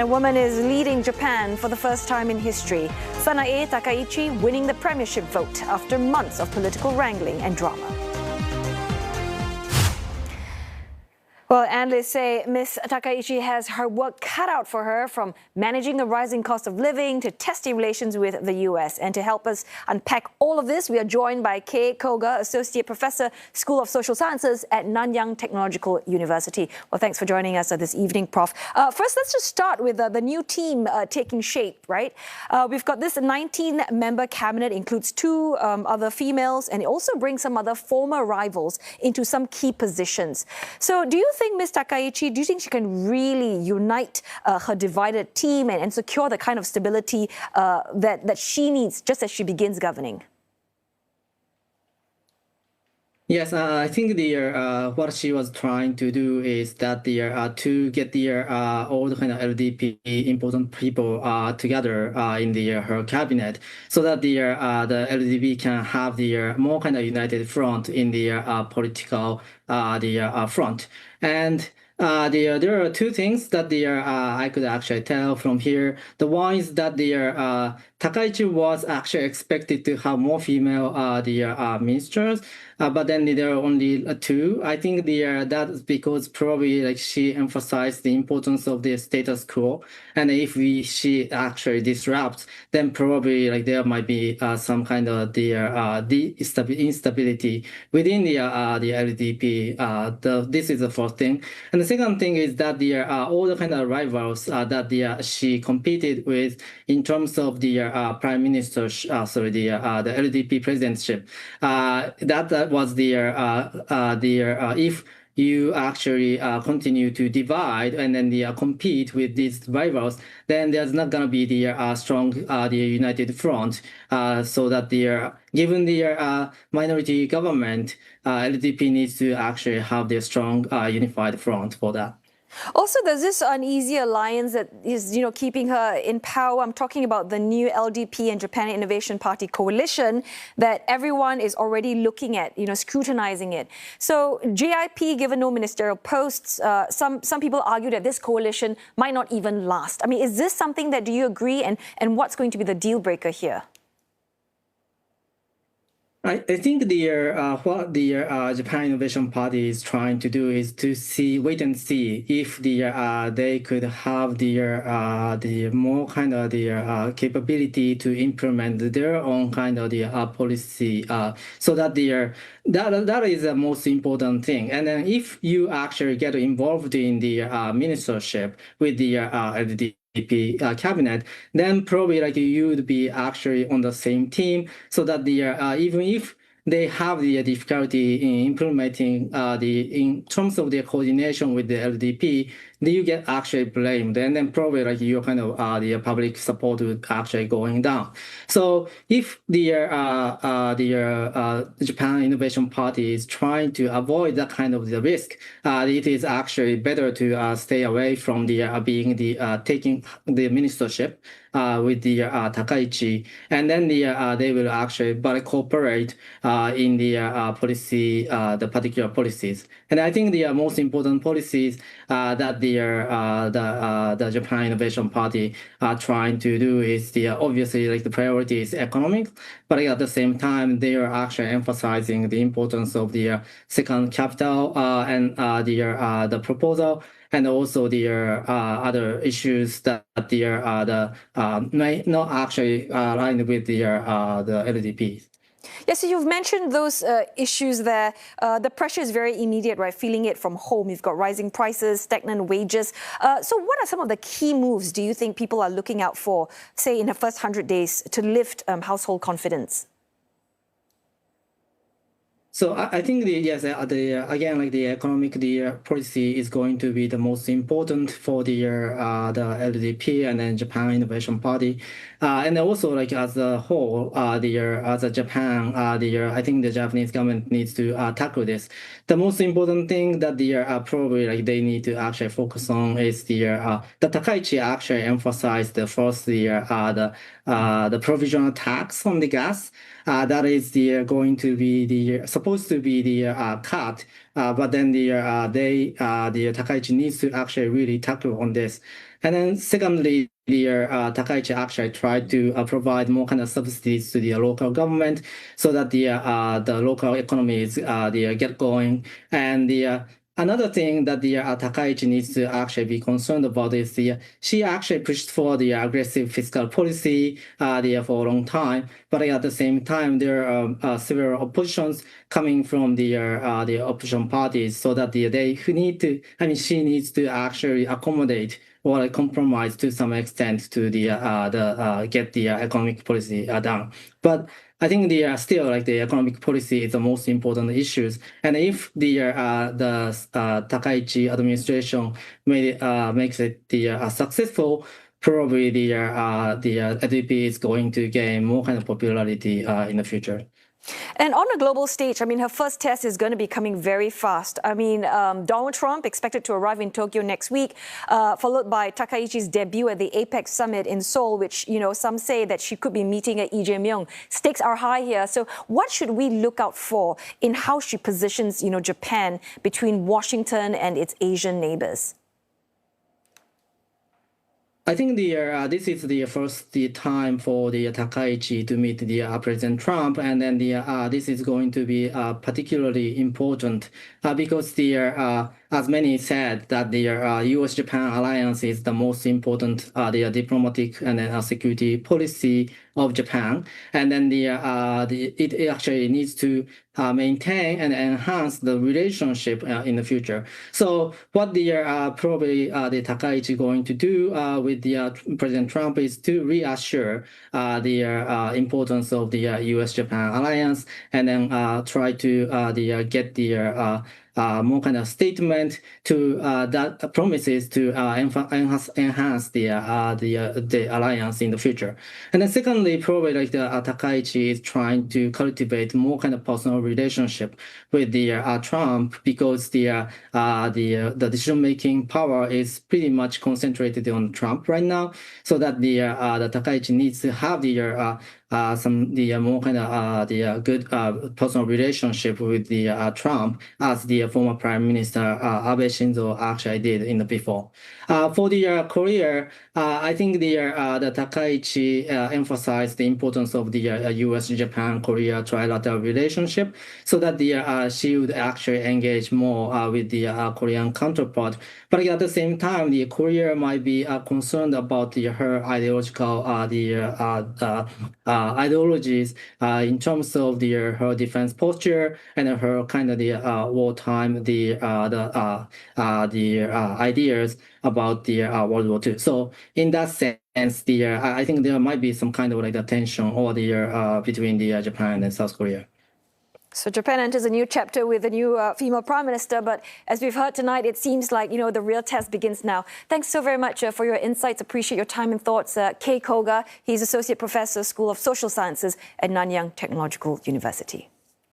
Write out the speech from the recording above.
A woman is leading Japan for the first time in history. PM Takaichi winning the premiership vote after months of political wrangling and drama. Well, analysts say Ms. Takaichi has her work cut out for her, from managing a rising cost of living to testy relations with the US. And to help us unpack all of this, we are joined by Kei Koga, Associate Professor, School of Social Sciences at Nanyang Technological University. Well, thanks for joining us this evening, Prof. First, let's just start with the new team taking shape, right? We've got this 19-member cabinet, includes two other females, and it also brings some other former rivals into some key positions. So do you think Ms. Takaichi, do you think she can really unite her divided team and secure the kind of stability that she needs just as she begins governing? Yes, I think what she was trying to do is that to get all the kind of LDP important people together in her cabinet, so that the LDP can have the more kind of united front in the political front. And there are two things that I could actually tell from here. The one is that Takaichi was actually expected to have more female ministers, but then there are only two. I think that's because probably she emphasized the importance of the status quo, and if she actually disrupts, then probably there might be some kind of instability within the LDP. This is the first thing, and the second thing is that all the kind of rivals that she competed with in terms of the prime minister, the LDP presidentship. That was if you actually continue to divide and then compete with these rivals, then there's not going to be the strong united front. So that given the minority government, LDP needs to actually have the strong unified front for that. Also, there's this uneasy alliance that is, keeping her in power. I'm talking about the new LDP and Japan Innovation Party coalition that everyone is already looking at, scrutinizing it. So JIP, given no ministerial posts, some people argue that this coalition might not even last. I mean, is this something that, do you agree? And what's going to be the deal breaker here? I think what the Japan Innovation Party is trying to do is to wait and see if they could have the more kind of capability to implement their own kind of policy, so that that is the most important thing. And then if you actually get involved in the ministership with the LDP cabinet, then probably you would be actually on the same team, so that even if they have the difficulty in implementing in terms of their coordination with the LDP, then you get actually blamed, and then probably your kind of the public support would actually going down. So if the Japan Innovation Party is trying to avoid that kind of the risk, it is actually better to stay away from taking the ministership with the Takaichi, and then they will actually cooperate in the policy, the particular policies. And I think the most important policies that the Japan Innovation Party are trying to do is obviously the priority is economic, but at the same time they are actually emphasizing the importance of the second capital and the proposal, and also the other issues that may not actually align with the LDP. Yes, so you've mentioned those issues there. The pressure is very immediate, right? Feeling it from home. You've got rising prices, stagnant wages. So what are some of the key moves do you think people are looking out for, say, in the first 100 days to lift household confidence? So I think again, the economic policy is going to be the most important for the LDP and then Japan Innovation Party, and also as a whole, as a Japan, I think the Japanese government needs to tackle this. The most important thing that probably they need to actually focus on is the Takaichi actually emphasized first the provisional tax on the gas. That is going to be supposed to be the cut, but then the Takaichi needs to actually really tackle on this. And then secondly, Takaichi actually tried to provide more kind of subsidies to the local government so that the local economies get going. And another thing that Takaichi needs to actually be concerned about is she actually pushed for the aggressive fiscal policy for a long time, but at the same time there are several oppositions coming from the opposition parties, so that she needs to actually accommodate or compromise to some extent to get the economic policy done. But I think still the economic policy is the most important issues. And if the Takaichi administration makes it successful, probably the LDP is going to gain more kind of popularity in the future. And on a global stage, I mean, her first test is going to be coming very fast. I mean, Donald Trump expected to arrive in Tokyo next week, followed by Takaichi's debut at the APEC summit in Seoul, which, some say that she could be meeting at Lee Jae-myung. Stakes are high here. So what should we look out for in how she positions, Japan between Washington and its Asian neighbors? I think this is the first time for the Takaichi to meet the President Trump, and then this is going to be particularly important because as many said, that the U.S.-Japan alliance is the most important diplomatic and security policy of Japan, and then it actually needs to maintain and enhance the relationship in the future. So what probably the Takaichi going to do with the President Trump is to reassure the importance of the U.S.-Japan alliance, and then try to get the more kind of statement to that promises to enhance the alliance in the future. And then secondly, probably Takaichi is trying to cultivate more kind of personal relationship with the Trump, because the decision-making power is pretty much concentrated on Trump right now, so that the Takaichi needs to have more kind of good personal relationship with the Trump, as the former Prime Minister Abe Shinzo actually did in the before. For the Korea, I think the Takaichi emphasized the importance of the U.S., Japan, Korea trilateral relationship, so that she would actually engage more with the Korean counterpart. But at the same time, the Korea might be concerned about her ideological ideologies in terms of her defense posture and her kind of wartime ideas about the World War II. So in that sense, I think there might be some kind of tension or between Japan and South Korea. So Japan enters a new chapter with a new female prime minister, but as we've heard tonight, it seems like, the real test begins now. Thanks so very much for your insights. Appreciate your time and thoughts. Kei Koga, he's Associate Professor, School of Social Sciences at Nanyang Technological University.